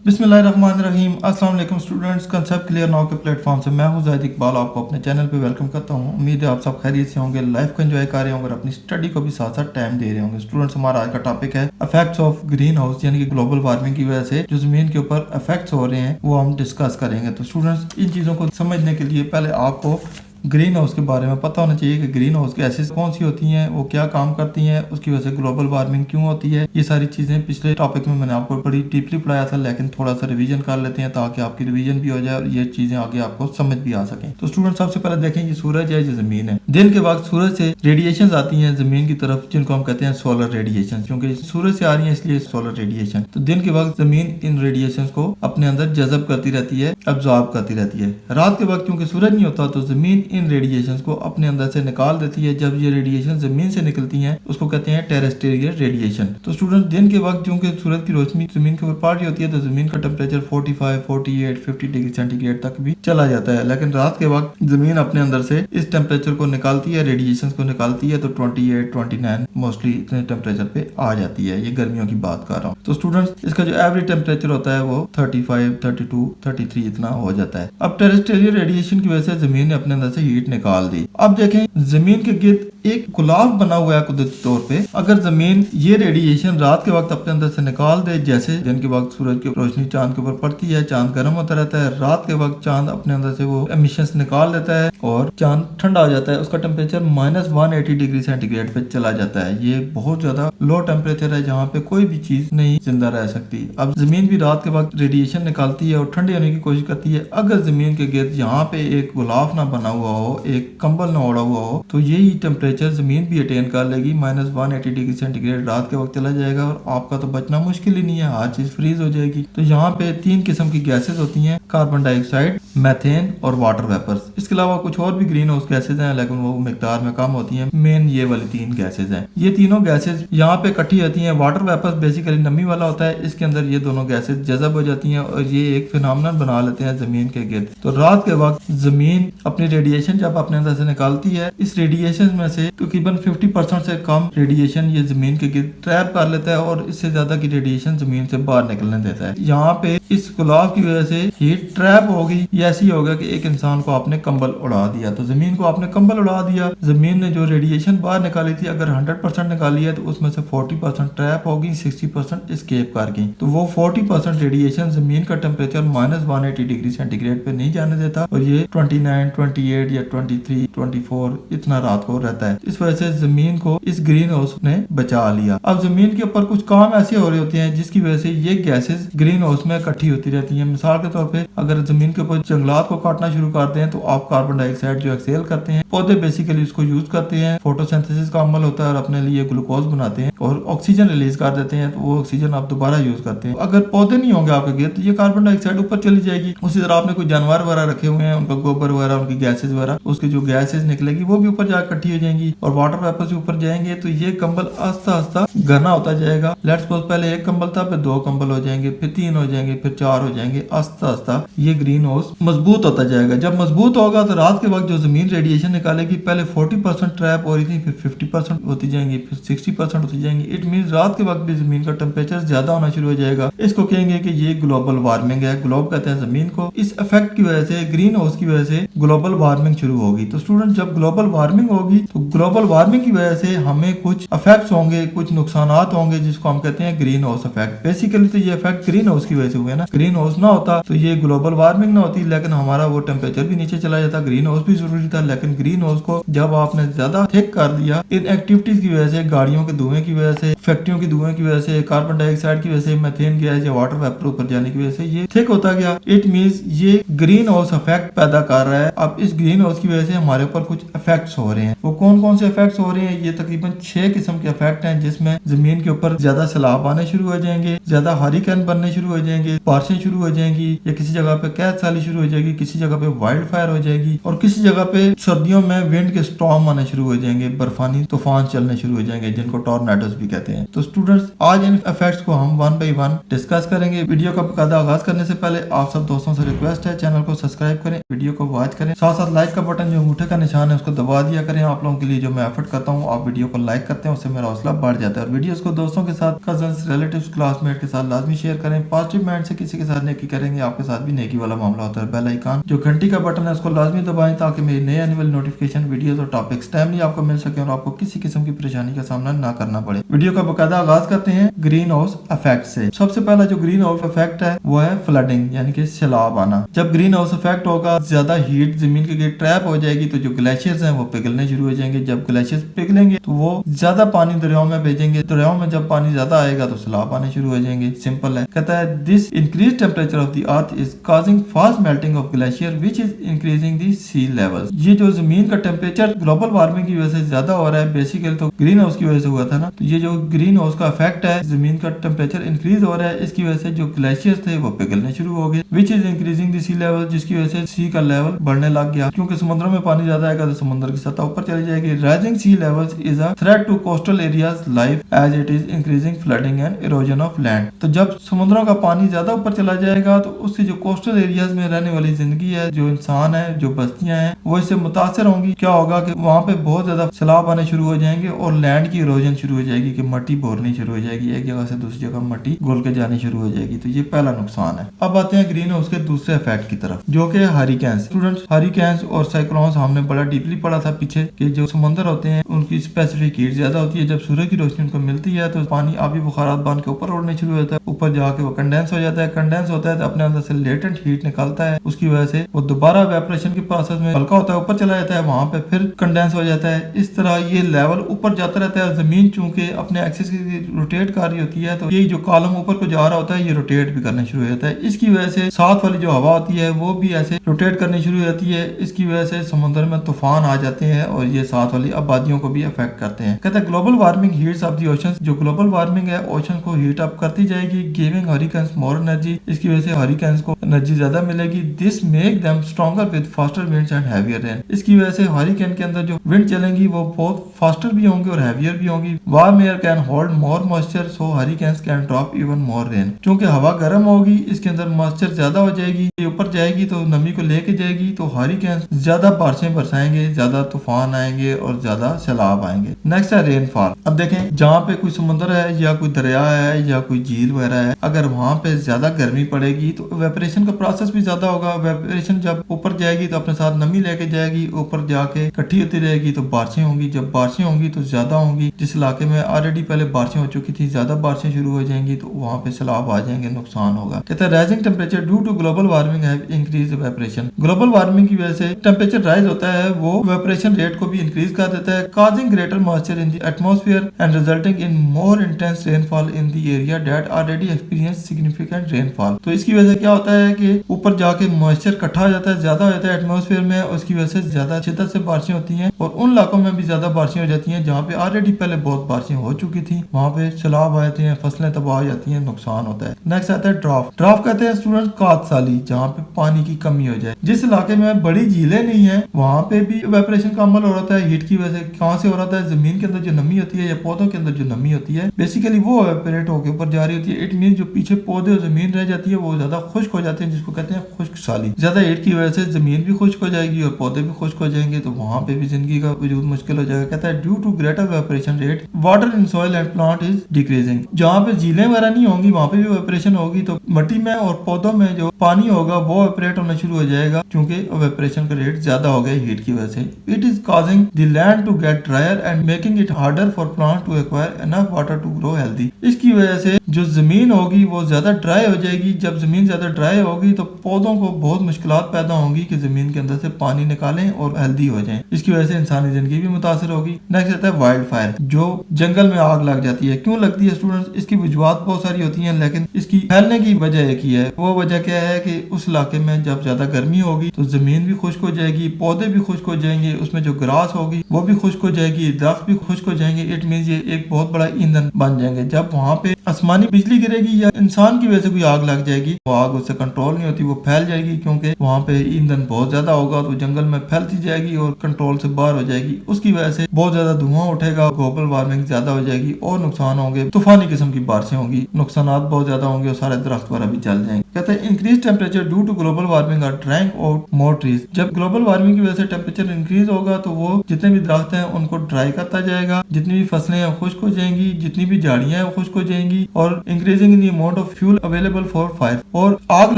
बिस्मिल्लाहिर्रहमानिर्रहीम। अस्सलाम वालेकुम स्टूडेंट्स, कंसेप्ट क्लियर नाउ के प्लेटफॉर्म से मैं हूं ज़ाहिद इकबाल, आपको अपने चैनल पे वेलकम करता हूं। उम्मीद है आप सब खैरियत से होंगे, लाइफ को एंजॉय कर रहे होंगे और अपनी स्टडी को भी साथ साथ टाइम दे रहे होंगे। स्टूडेंट्स, हमारा आज का टॉपिक है इफेक्ट्स ऑफ ग्रीन हाउस, यानी कि ग्लोबल वार्मिंग की वजह से जो जमीन के ऊपर इफेक्ट्स हो रहे हैं वो हम डिस्कस करेंगे। तो स्टूडेंट्स, इन चीज़ों को समझने के लिए पहले आपको ग्रीन हाउस के बारे में पता होना चाहिए कि ग्रीन हाउस गैसेस कौन सी होती हैं, वो क्या काम करती हैं, उसकी वजह से ग्लोबल वार्मिंग क्यों होती है। ये सारी चीजें पिछले टॉपिक में मैंने आपको बड़ी डीपली पढ़ाया था, लेकिन थोड़ा सा रिवीजन कर लेते हैं ताकि आपकी रिवीजन भी हो जाए और ये चीजें आगे आपको समझ भी आ सकें। तो स्टूडेंट, सबसे पहले देखें, ये सूरज है, ये जमीन है। दिन के वक्त सूरज से रेडिएशन आती है जमीन की तरफ, जिनको हम कहते हैं सोलर रेडिएशन, क्योंकि सूरज से आ रही है इसलिए सोलर रेडिएशन। तो दिन के वक्त जमीन इन रेडिएशन को अपने अंदर जज़ब करती रहती है, एब्जॉर्ब करती रहती है। रात के वक्त क्योंकि सूरज नहीं होता तो जमीन इन रेडिएशन को अपने अंदर से निकाल देती है। जब ये रेडिएशन जमीन से निकलती हैं उसको कहते हैं टेरेस्ट्रियल रेडिएशन। तो स्टूडेंट, दिन के वक्त क्योंकि सूरज की रोशनी जमीन के ऊपर पड़ रही होती है तो जमीन का टेम्परेचर 45, 48, 50 डिग्री सेंटीग्रेड तक भी चला जाता है। लेकिन रात के वक्त जमीन अपने अंदर से इस टेम्परेचर को निकालती है, रेडिएशन को निकालती है, तो 28, 29 मोस्टली इतने टेम्परेचर पे आ जाती है। ये गर्मियों की बात कर रहा हूँ। तो स्टूडेंट्स, इसका जो एवरेज टेम्परेचर होता है वो 35, 32, 33 इतना हो जाता है। अब टेरेस्ट्रियल रेडिएशन की वजह से जमीन ने अपने अंदर से हीट निकाल दी। अब देखें, जमीन के गिर्द एक गुलाब बना हुआ है कुदरती तौर पे। अगर जमीन ये रेडिएशन रात के वक्त अपने अंदर से निकाल दे, जैसे दिन के वक्त सूरज की रोशनी चांद के ऊपर पड़ती है, चांद गर्म होता रहता है, रात के वक्त चांद अपने अंदर से वो एमिशंस निकाल देता है और चांद ठंडा हो जाता है। उसका टेम्परेचर -180 डिग्री सेंटीग्रेड पे चला जाता है। ये बहुत ज्यादा लो टेम्परेचर है जहाँ पे कोई भी चीज नहीं जिंदा रह सकती। अब जमीन भी रात के वक्त रेडिएशन निकालती है और ठंडी होने की कोशिश करती है। अगर जमीन के गिर्द यहाँ पे एक गुलाफ ना बना हुआ हो, एक कंबल ना ओढ़ा हुआ हो, तो यही टेम्परेचर जमीन भी अटेन कर लेगी। -180 डिग्री सेंटीग्रेड रात के वक्त चला जाएगा और आपका तो बचना मुश्किल ही नहीं है, हर चीज फ्रीज हो जाएगी। तो यहाँ पे 3 किस्म की गैसेस होती हैं, कार्बन डाइऑक्साइड, मीथेन और वाटर वेपर्स। इसके अलावा कुछ और भी ग्रीन हाउस गैसेज हैं, लेकिन वो मिकदार में कम होती हैं। मेन ये वाली 3 गैसेज हैं। ये तीनों गैसेज यहाँ पे इकट्ठी होती हैं। वाटर वेपर्स बेसिकली नमी वाला होता है, इसके अंदर ये दोनों गैसेज जज़ब हो जाती हैं और ये एक फिनोमेनन बना लेते हैं जमीन के गिर्द। तो रात के वक्त जमीन अपनी रेडिएशन जब अपने अंदर से निकालती है, इस रेडिएशन में से तकरीबन 50% से कम रेडिएशन ये जमीन के गिर्द ट्रैप कर लेता है और इससे ज्यादा की रेडिएशन जमीन से बाहर निकलने देता है। यहाँ पे इस गुलाब की वजह से हीट ट्रैप होगी। ये ऐसी होगा कि एक इंसान को आपने कंबल उड़ा दिया, तो जमीन को आपने कंबल उड़ा दिया। जमीन ने जो रेडिएशन बाहर निकाली थी, अगर 100% निकाली है तो उसमें से 40% ट्रैप होगी, 60% एस्केप कर गई। तो वो 40% रेडिएशन जमीन का टेम्परेचर -180 डिग्री सेंटीग्रेड पे नहीं जाने देता और ये 29, 28 या 23, 24 इतना रात को रहता है। इस वजह से जमीन को इस ग्रीन हाउस ने बचा लिया। अब जमीन के ऊपर कुछ काम ऐसे हो रहे होते हैं जिसकी वजह से ये गैसेस ग्रीन हाउस में इकट्ठी होती रहती हैं। मिसाल के तौर पे अगर जमीन के ऊपर जंगलात को काटना शुरू करते हैं तो आप कार्बन डाइऑक्साइड जो एक्सेल करते हैं, पौधे बेसिकली उसको यूज करते हैं, फोटोसिंथेसिस का अमल होता है और अपने लिए ग्लूकोज बनाते हैं और ऑक्सीजन रिलीज कर देते हैं, तो वो ऑक्सीजन आप दोबारा यूज करते हैं। अगर पौधे नहीं होंगे आपके गिर्द तो ये कार्बन डाइऑक्साइड ऊपर चली जाएगी। उसी तरह आपने कोई जानवर वगैरह रखे हुए हैं, उनका गोबर वगैरह, उनकी गैसेज वगैरह, उसकी जो गैसेज निकलेगी वो भी ऊपर जाकर इकट्ठी हो जाएंगी और वाटर वेपर से ऊपर जाएंगे तो ये कंबल आस्ता आस्ता घना होता जाएगा। लेट्स सपोज पहले 1 कंबल था, फिर 2 कंबल हो जाएंगे, फिर 3 हो जाएंगे, फिर 4 हो जाएंगे। आस्ता आस्ता ये ग्रीन हाउस मजबूत होता जाएगा। जब मजबूत होगा तो रात के वक्त जो जमीन रेडिएशन निकालेगी, पहले 40% ट्रैप हो रही थी, फिर 50% होती जाएंगी, फिर 60% होती जाएंगी। इट मीन रात के वक्त भी जमीन का टेम्परेचर ज्यादा होना शुरू हो जाएगा। इसको कहेंगे कि ये ग्लोबल वार्मिंग है। ग्लोब कहते हैं जमीन को। इस इफेक्ट की वजह से, ग्रीन हाउस की वजह से ग्लोबल वार्मिंग शुरू होगी। तो स्टूडेंट, जब ग्लोबल वार्मिंग होगी तो ग्लोबल वार्मिंग की वजह से हमें कुछ इफेक्ट्स होंगे, कुछ नुकसानात होंगे, जिसको हम कहते हैं ग्रीन हाउस इफेक्ट। बेसिकली तो ये इफेक्ट ग्रीन हाउस की वजह से हुए ना। ग्रीन हाउस ना होता तो ये ग्लोबल वार्मिंग ना होती, लेकिन हमारा वो टेम्परेचर भी नीचे चला जाता। ग्रीन हाउस भी जरूरी था, लेकिन ग्रीन हाउस को जब आपने ज्यादा थिक कर दिया इन एक्टिविटीज की वजह से, गाड़ियों के धुएं की वजह से, फैक्ट्रियों की धुएं की वजह से, कार्बन डाइऑक्साइड की वजह से, मीथेन गैस या वाटर वेपर ऊपर जाने की वजह से ये थिक होता गया। इट मींस ये ग्रीन हाउस इफेक्ट पैदा कर रहा है। अब इस ग्रीन हाउस की वजह से हमारे ऊपर कुछ इफेक्ट्स हो रहे हैं। वो कौन कौन से इफेक्ट्स हो रहे हैं? ये तकरीबन 6 किस्म के इफेक्ट हैं, जिसमें जमीन के ऊपर ज्यादा सैलाब आने शुरू हो जाएंगे, ज्यादा हरिकेन बनने शुरू हो जाएंगे, बारिशें शुरू हो जाएंगी, या किसी जगह पे कैद साली शुरू हो जाएगी, किसी जगह पे वाइल्ड फायर हो जाएगी और किसी जगह पे सर्दियों में विंड के स्टॉर्म आने शुरू हो जाएंगे, बर्फानी तूफान चलने शुरू हो जाएंगे, जिनको टॉर्नेडोस भी कहते हैं। तो स्टूडेंट्स, आज इन इफेक्ट्स को हम 1 बाय 1 डिस्कस करेंगे। वीडियो का बकायदा आगाज करने से पहले आप सब दोस्तों से रिक्वेस्ट है, चैनल को सब्सक्राइब करें, वीडियो को वॉच करें, साथ साथ लाइक का बटन जो अंगूठे का निशान है उसको दबा दिया करें। आप लोगों के लिए जो मैं एफर्ट करता हूँ, आप वीडियो को लाइक करते हैं, उससे मेरा हौसला बढ़ जाता है। और वीडियोस को दोस्तों के साथ, कजन्स, रिलेटिव्स, क्लासमेट के साथ लाजमी शेयर करें। पॉजिटिव माइंड से किसी के साथ नेकी करेंगे, आपके साथ भी नेकी वाला मामला होता है। बेल आइकन जो घंटी का बटन है उसको लाजमी दबाएं ताकि मेरी नए आने वाली नोटिफिकेशन, वीडियोस और टॉपिक्स टाइमली आपको मिल सके और आपको किसी किस्म की परेशानी का सामना ना करना पड़े। वीडियो का बकायदा आगाज करते हैं ग्रीन हाउस इफेक्ट से। सबसे पहला जो ग्रीन हाउस इफेक्ट है वो है फ्लडिंग, यानी कि सैलाब आना। जब ग्रीन हाउस इफेक्ट होगा, ज्यादा हीट जमीन के ट्रैप हो जाएगी तो जो ग्लेशियर्स हैं वो पिघलने शुरू हो जाएंगे। जब ग्लेशियर्स पिघलेंगे तो वो ज्यादा पानी दरियाओं में भेजेंगे। दरियाओं में जब पानी ज्यादा आएगा तो सैलाब आने शुरू हो जाएंगे। सिंपल है। कहता है this increase temperature of the earth is causing fast melting of glacier which is increasing the sea levels. ये जो जमीन का टेम्परेचर ग्लोबल वार्मिंग की वजह से ज्यादा हो रहा है, बेसिकली तो ग्रीन हाउस की वजह से हुआ था ना, तो ये जो ग्रीन हाउस का इफेक्ट है, जमीन का टेम्परेचर इंक्रीज हो रहा है, इसकी वजह से जो ग्लेशियर्स थे वो पिघलने शुरू हो गए। Which is increasing the sea level, जिसकी वजह से सी का लेवल बढ़ने लग गया। क्योंकि समुद्रों में पानी ज्यादा आएगा तो समुद्र की सतह ऊपर चली जाएगी। Rising sea levels is a threat to coastal areas life as it is increasing flooding and erosion of land. तो जब समुद्रों का पानी ज्यादा ऊपर चला जाएगा तो उससे जो कोस्टल एरियाज में रहने वाली जिंदगी है, जो इंसान है, जो बस्तियां हैं, वो इससे मुतासर होंगी। क्या होगा कि वहाँ पे बहुत ज्यादा सैलाब आने शुरू हो जाएंगे और लैंड की इरोजन शुरू हो जाएगी कि मट्टी बोरनी शुरू हो जाएगी, एक जगह से दूसरी जगह मट्टी घुल के जानी शुरू हो जाएगी। तो ये पहला नुकसान है। अब आते हैं ग्रीन हाउस के दूसरे इफेक्ट की तरफ, जो कि हरिकेन्स। स्टूडेंट्स, हरिकेन्स और साइक्लोन्स हमने बड़ा डीपली पढ़ा था पीछे कि जो समुद्र होते हैं उनकी स्पेसिफिक हीट ज्यादा होती है। जब सूर्य की रोशनी उनको मिलती है तो पानी आबी बुखारात बन के ऊपर उड़ने शुरू होता है। ऊपर जाके वो कंडेंस हो जाता है। कंडेंस होता है तो अपने अंदर से लेटेंट हीट निकलता है, उसकी वजह से वो दोबारा वेपरेशन के प्रोसेस में हल्का होता है, ऊपर चला जाता है, वहां पे फिर कंडेंस हो जाता है। इस तरह ये लेवल ऊपर जाता रहता है। जमीन चूंकि अपने एक्सिस की रोटेट कर रही होती है तो ये जो कॉलम ऊपर को जा रहा होता है ये रोटेट भी करना शुरू हो जाता है। इसकी वजह से साथ वाली जो हवा होती है वो भी ऐसे रोटेट करनी शुरू हो जाती है। इसकी वजह से समुद्र में तूफान आ जाते हैं और ये साथ वाली आबादियों को भी अफेक्ट करते हैं। कहते हैं global warming heats up the oceans. जो ग्लोबल वार्मिंग है ओशन को हीट अप करती जाएगी, गिविंग हरिकेन्स मोर एनर्जी। इसकी वजह से हरिकेन्स को एनर्जी ज्यादा मिलेगी। This make them stronger with faster winds and heavier rain. इसकी वजह से हरिकेन के अंदर जो विंड चलेंगी वो बहुत फास्टर भी होंगी और हैवियर भी होंगी। Warm air can hold more moisture so hurricanes can drop even more rain. क्योंकि हवा गर्म होगी, इसके अंदर मॉइस्चर ज्यादा हो जाएगी, ये ऊपर जाएगी तो नमी को लेके जाएगी, तो हरिकेन्स ज्यादा बारिशें बरसाएंगे, ज्यादा तूफान आएंगे और ज्यादा सैलाब आएंगे। नेक्स्ट है रेनफॉल। अब देखें, जहाँ पे कोई समुद्र है या कोई दरिया है या कोई झील वगैरह है, अगर वहाँ पे ज्यादा गर्मी पड़ेगी तो वेपरेशन का प्रोसेस भी ज्यादा होगा। वेपरेशन जब ऊपर जाएगी तो अपने साथ नमी लेके जाएगी, ऊपर जाके इकट्ठी होती रहेगी तो बारिशें होंगी। जब बारिशें होंगी तो ज्यादा होंगी। जिस इलाके में ऑलरेडी पहले बारिशें हो चुकी थी, ज्यादा बारिशें शुरू हो जाएंगी तो वहाँ पे सैलाब आ जाएंगे, नुकसान होगा। कहते हैं rising temperature due to global warming have increase evaporation. Global warming की वजह से टेम्परेचर राइज होता है, वो वेपरेशन रेट को भी इंक्रीज कर देता है, causing greater moisture in the atmosphere and resulting in more intense rainfall in the area that already experience significant rainfall. तो इसकी वजह से क्या होता है कि ऊपर जाके मॉइस्चर इकट्ठा हो जाता है, ज्यादा हो जाता है एटमॉस्फेयर में, उसकी वजह से ज्यादा शिद्दत से बारिशें होती हैं और उन इलाकों में भी ज्यादा बारिशें हो जाती हैं जहाँ पे ऑलरेडी पहले बहुत बारिशें हो चुकी थी, वहाँ पे सैलाब आ जाते हैं, फसलें तबाह हो जाती हैं, नुकसान होता है। नेक्स्ट आता है ड्राफ्ट। ड्राफ्ट कहते हैं स्टूडेंट कात साली, जहाँ पे पानी की कमी हो जाए। जिस इलाके में बड़ी झीलें नहीं है वहाँ पे भी वेपरेशन का अमल हो रहा है हीट की वजह से। कहाँ से हो रहा है? जमीन के अंदर जो नमी होती है या पौधों के अंदर जो नमी होती है, बेसिकली वो वेपरेट होकर ऊपर जा रही होती है। इट मीन जो पीछे पौधे और जमीन रह जाती है वो ज्यादा खुश्क हो जाते हैं, जिसको कहते हैं खुश्क साली। ज्यादा हीट की वजह से जमीन भी खुश्क हो जाएगी और पौधे भी खुश्क हो जाएंगे, तो वहाँ पे भी जिंदगी का वजूद मुश्किल हो जाएगा। कहता है due to greater evaporation rate water in soil and plant is decreasing. जहाँ पे झीलें वगैरह नहीं होंगी वहाँ पे भी वेपरेशन होगी, तो मिट्टी में और पौधों में जो पानी होगा वो वेपरेट होना शुरू हो जाएगा, क्योंकि वेपरेशन का रेट ज्यादा हो गया हीट की वजह से। It is causing the land to get drier and making it harder for plant to acquire enough water to grow healthy. इसकी वजह से जो जमीन होगी वो ज्यादा ड्राई हो जाएगी। जब जमीन ज्यादा ड्राई होगी तो पौधों को बहुत मुश्किलात पैदा होंगी कि जमीन के अंदर से पानी निकालें और हेल्दी हो जाएं। इसकी वजह से इंसानी जिंदगी भी मुतासर होगी। नेक्स्ट आता है वाइल्ड फायर, जो जंगल में आग लग जाती है। क्यों लगती है स्टूडेंट्स? इसकी वजूहात बहुत सारी होती हैं, लेकिन इसकी फैलने की वजह एक ही है। वो वजह क्या है कि उस इलाके में जब ज्यादा गर्मी होगी तो जमीन भी खुश्क हो जाएगी, पौधे भी खुश्क हो जाएंगे, उसमें जो ग्रास होगी वो भी खुश्क हो जाएगी, दरख्त भी खुश्क हो जाएंगे। इट मीन ये एक बहुत बड़ा ईंधन बन जाएंगे। जब वहाँ पे आसमानी बिजली गिरेगी या इंसान की वजह से कोई आग लग जाएगी, वो आग उससे कंट्रोल नहीं होती, वो फैल जाएगी क्योंकि वहाँ पे ईंधन बहुत ज्यादा होगा तो जंगल में फैलती जाएगी और कंट्रोल से बाहर हो जाएगी। उसकी वजह से बहुत ज्यादा धुआं उठेगा, ग्लोबल वार्मिंग ज्यादा हो जाएगी और नुकसान होंगे, तूफानी किस्म की बारिशें होंगी, नुकसान बहुत ज्यादा होंगे और सारे दरख्त वगैरह भी जल जाएंगे। कहते हैं increase temperature due to global warming are drawing out more trees. जब ग्लोबल वार्मिंग की वजह से टेम्परेचर इंक्रीज होगा तो वो जितने भी दरख्त हैं उनको ड्राई करता जाएगा, जितनी भी फसलें हैं खुश्क हो जाएंगी, जितनी भी झाड़ियां हैं खुश्क हो जाएंगी और increasing in the amount of fuel available for fire. और आग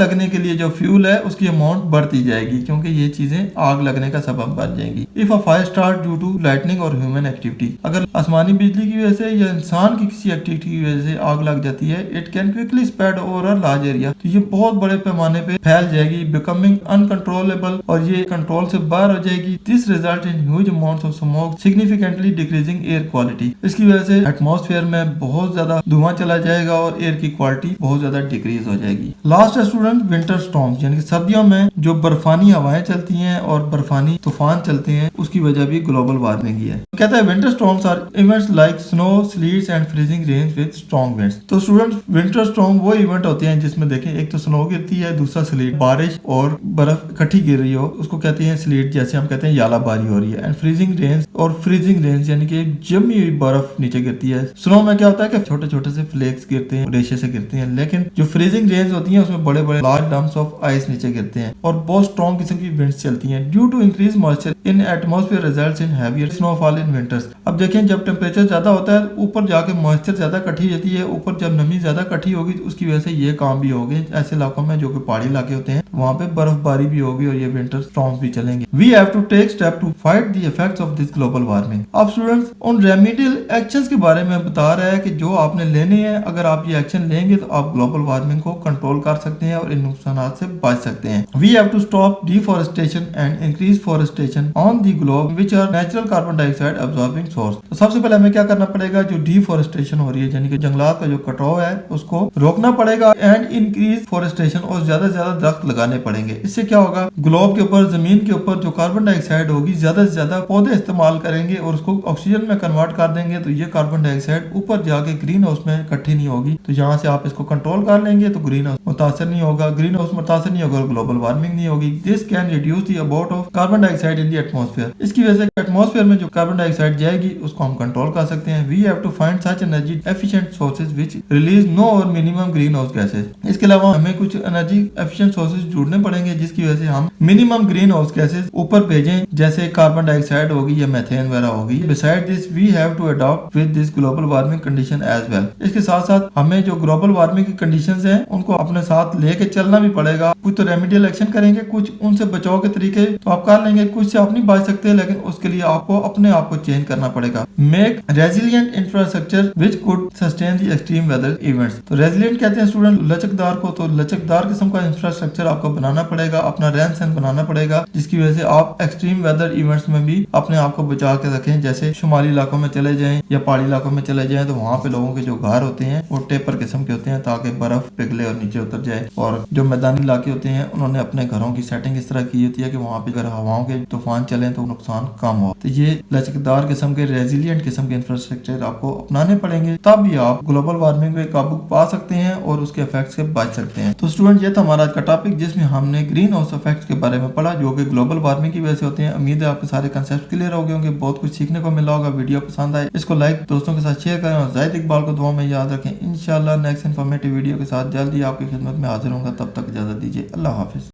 लगने के लिए जो फ्यूल है उसकी अमाउंट बढ़ती जाएगी क्योंकि ये चीजें आग लगने का सबब बन जाएंगी। If a fire start due to lightning और ह्यूमन एक्टिविटी, अगर आसमानी बिजली की वजह से या इंसान की किसी एक्टिविटी की वजह से आग लग जाती है, it can quickly spread over a large area, तो ये बहुत बड़े पैमाने पे फैल जाएगी, बिकमिंग अनकंट्रोलेबल, और ये कंट्रोल से बाहर हो जाएगी। This result in huge amounts of smoke significantly decreasing air quality. इसकी वजह से एटमॉस्फेयर में बहुत ज्यादा धुआं चला जाएगा और एयर की क्वालिटी बहुत ज्यादा डिक्रीज हो जाएगी। लास्ट स्टूडेंट, विंटर स्टॉर्म्स, यानी कि सर्दियों में जो बर्फानी हवाएं चलती हैं और बर्फानी तूफान चलते हैं, उसकी वजह भी ग्लोबल वार्मिंग ही है। कहता है winter storms are events like snow, sleets and freezing rain with strong winds. तो स्टूडेंट, विंटर स्टॉर्म वो इवेंट होते हैं जिसमें देखें एक तो स्नो गिरती है, दूसरा स्लीट, बारिश और बर्फ इकट्ठी गिर रही हो, उसको कहते हैं स्लीट, जैसे हम कहते हैं यालाबारी हो रही है। एंड फ्रीजिंग रेन, और फ्रीजिंग रेन यानी कि जमी हुई बर्फ नीचे गिरती है। स्नो में क्या होता है कि छोटे छोटे से फ्लेक्स गिरते हैं, रेशे से गिरते हैं, लेकिन जो फ्रीजिंग रेन होती है उसमें बड़े बड़े लार्ज लम्प्स ऑफ आइस नीचे गिरते हैं और बहुत स्ट्रॉन्ग किस्म की विंड्स चलती हैं। Due to increase moisture in atmosphere results in heavier snowfall in winters. अब देखें जब टेम्परेचर ज्यादा होता है ऊपर जाके मॉइस्चर ज्यादा इकट्ठी होती है, ऊपर जब नमी ज्यादा इकट्ठी होगी तो उसकी वजह से ये काम भी होंगे ऐसे इलाकों में जो कि पहाड़ी इलाके होते हैं, वहाँ पे बर्फबारी भी होगी और ये विंटर स्टॉर्म्स भी चलेंगे। We have to take step to fight the effects of this global warming. अब स्टूडेंट्स उन रेमेडियल एक्शंस के बारे में बता रहा है कि जो आपने लेने हैं, अगर आप ये एक्शन लेंगे तो आप ग्लोबल वार्मिंग को कंट्रोल कर सकते हैं और इन नुकसान से बच सकते हैं। We have to stop deforestation and increase forestation on the globe which are natural carbon dioxide absorbing source. तो सबसे पहले हमें क्या करना पड़ेगा, जो डिफॉरेस्टेशन हो रही है यानी कि जंगलात का जो कटाव है उसको रोकना पड़ेगा एंड इंक्रीज फॉरेस्टेशन, और ज्यादा से ज्यादा दरख्त लगाने पड़ेंगे। इससे क्या होगा, ग्लोब के ऊपर, जमीन के ऊपर जो कार्बन डाइऑक्साइड होगी, ज्यादा से ज्यादा पौधे इस्तेमाल करेंगे और उसको ऑक्सीजन में कन्वर्ट कर देंगे, तो ये कार्बन डाइऑक्साइड ऊपर जाके ग्रीन हाउस में इकट्ठी नहीं होगी। तो यहाँ से आप इसको कंट्रोल कर लेंगे तो ग्रीन हाउस मुतासर नहीं होगा, ग्रीन हाउस मुतासर नहीं होगा, ग्लोबल वार्मिंग नहीं होगी। This can reduce the amount of carbon dioxide in the atmosphere. इसकी वजह से एटमॉस्फेयर में जो कार्बन डाइऑक्साइड जाएगी उसको हम कंट्रोल कर सकते हैं। We have to find such energy efficient sources which release no or minimum green house gases. इसके अलावा हमें कुछ एनर्जी एफिशिएंट सोर्सेज ढूंढने पड़ेंगे जिसकी वजह से हम मिनिमम ग्रीन हाउस गैसेज ऊपर भेजें, जैसे कार्बन डाइऑक्साइड होगी या मेथेन वगैरह होगी। Beside this we have to adopt with this global warming condition as well. इसके साथ साथ हमें जो ग्लोबल वार्मिंग की कंडीशंस हैं उनको अपने साथ लेके चलना भी पड़ेगा। कुछ तो रेमेडियल एक्शन करेंगे, कुछ उनसे बचाव के तरीके तो आप कर लेंगे, कुछ से आप नहीं बच सकते, लेकिन उसके लिए आपको अपने आप को चेंज करना पड़ेगा। Make resilient infrastructure which could sustain the extreme weather events. तो रेजिलियंट कहते हैं स्टूडेंट लचकदार को, तो लचकदार किस्म का इंफ्रास्ट्रक्चर आपको बनाना पड़ेगा, अपना रहन सहन बनाना पड़ेगा जिसकी वजह से आप एक्सट्रीम वेदर इवेंट्स में भी अपने आप को बचा के रखें। जैसे शुमाली इलाकों में चले जाएं या पहाड़ी इलाकों में चले जाएं तो वहाँ पे लोगों के जो घर होते हैं वो टेपर किस्म के होते हैं ताकि बर्फ पिघले और नीचे उतर जाए। और जो मैदानी इलाके होते हैं उन्होंने अपने घरों की सेटिंग इस तरह की होती है कि वहाँ पे अगर हवाओं के तूफान चले तो नुकसान कम हो। तो ये लचकदार किस्म के रेजिलियंट किस्म के इंफ्रास्ट्रक्चर आपको अपनाने पड़ेंगे, तब भी आप ग्लोबल वार्मिंग पे काबू पा सकते हैं और उसके इफेक्ट से बच सकते हैं। तो स्टूडेंट ये था हमारा आज का टॉपिक जिसमें हमने ग्रीन हाउस इफेक्ट के बारे में पढ़ा जो कि ग्लोबल वार्मिंग की वजह से होते हैं। उम्मीद है आपके सारे कंसेप्ट क्लियर हो गए होंगे, बहुत कुछ सीखने को मिला होगा। वीडियो पसंद आए इसको लाइक दोस्तों के साथ शेयर करें और जाहिद इकबाल को दुआ में याद रखें। इंशाल्लाह नेक्स्ट इन्फॉर्मेटिव वीडियो के साथ जल्दी आपकी खिदमत में हाजिर होगा। तब तक इजाजत दीजिए, अल्लाह हाफिज।